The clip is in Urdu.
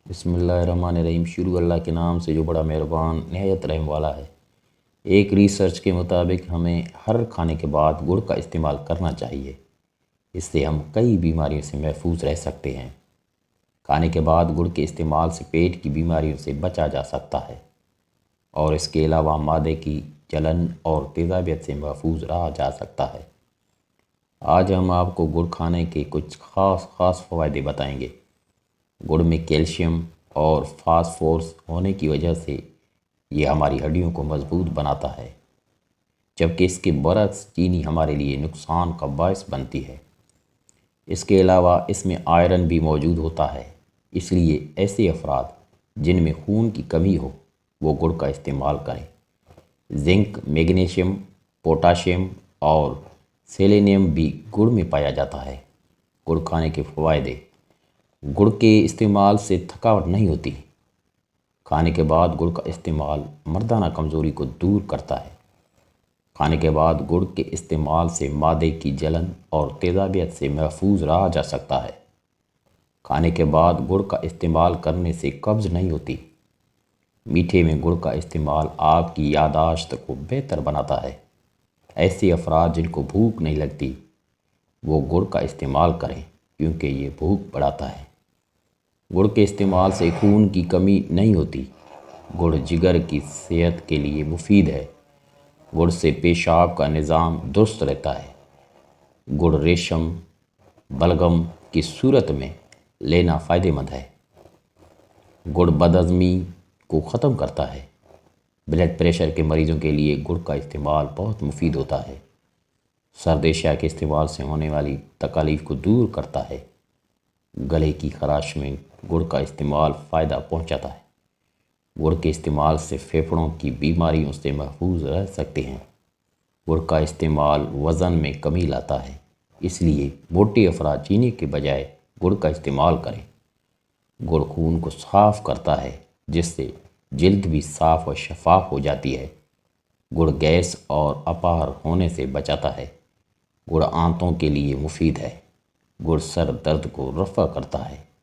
بسم اللہ الرحمن الرحیم۔ شروع اللہ کے نام سے جو بڑا مہربان نہایت رحم والا ہے۔ ایک ریسرچ کے مطابق ہمیں ہر کھانے کے بعد گڑ کا استعمال کرنا چاہیے۔ اس سے ہم کئی بیماریوں سے محفوظ رہ سکتے ہیں۔ کھانے کے بعد گڑ کے استعمال سے پیٹ کی بیماریوں سے بچا جا سکتا ہے اور اس کے علاوہ معدے کی جلن اور تیزابیت سے محفوظ رہا جا سکتا ہے۔ آج ہم آپ کو گڑ کھانے کے کچھ خاص فوائد بتائیں گے۔ گڑ میں کیلشیم اور فاسفورس ہونے کی وجہ سے یہ ہماری ہڈیوں کو مضبوط بناتا ہے، جبکہ اس کے برعکس چینی ہمارے لیے نقصان کا باعث بنتی ہے۔ اس کے علاوہ اس میں آئرن بھی موجود ہوتا ہے، اس لیے ایسے افراد جن میں خون کی کمی ہو وہ گڑ کا استعمال کریں۔ زنک، میگنیشیم، پوٹاشیم اور سیلینیم بھی گڑ میں پایا جاتا ہے۔ گڑ کھانے کے فوائد۔ گڑ کے استعمال سے تھکاوٹ نہیں ہوتی۔ کھانے کے بعد گڑ کا استعمال مردانہ کمزوری کو دور کرتا ہے۔ کھانے کے بعد گڑ کے استعمال سے معدے کی جلن اور تیزابیت سے محفوظ رہا جا سکتا ہے۔ کھانے کے بعد گڑ کا استعمال کرنے سے قبض نہیں ہوتی۔ میٹھے میں گڑ کا استعمال آپ کی یادداشت کو بہتر بناتا ہے۔ ایسے افراد جن کو بھوک نہیں لگتی وہ گڑ کا استعمال کریں کیونکہ یہ بھوک بڑھاتا ہے۔ گڑ کے استعمال سے خون کی کمی نہیں ہوتی۔ گڑ جگر کی صحت کے لیے مفید ہے۔ گڑ سے پیشاب کا نظام درست رہتا ہے۔ گڑ ریشم بلغم کی صورت میں لینا فائدہ مند ہے۔ گڑ بدہضمی کو ختم کرتا ہے۔ بلڈ پریشر کے مریضوں کے لیے گڑ کا استعمال بہت مفید ہوتا ہے۔ سرد اشیاء کے استعمال سے ہونے والی تکالیف کو دور کرتا ہے۔ گلے کی خراش میں گڑ کا استعمال فائدہ پہنچاتا ہے۔ گڑ کے استعمال سے پھیپھڑوں کی بیماریوں سے محفوظ رہ سکتے ہیں۔ گڑ کا استعمال وزن میں کمی لاتا ہے، اس لیے موٹے افراد چینی کے بجائے گڑ کا استعمال کریں۔ گڑ خون کو صاف کرتا ہے جس سے جلد بھی صاف و شفاف ہو جاتی ہے۔ گڑ گیس اور اپار ہونے سے بچاتا ہے۔ گڑ آنتوں کے لیے مفید ہے۔ گڑ سر درد کو رفع کرتا ہے۔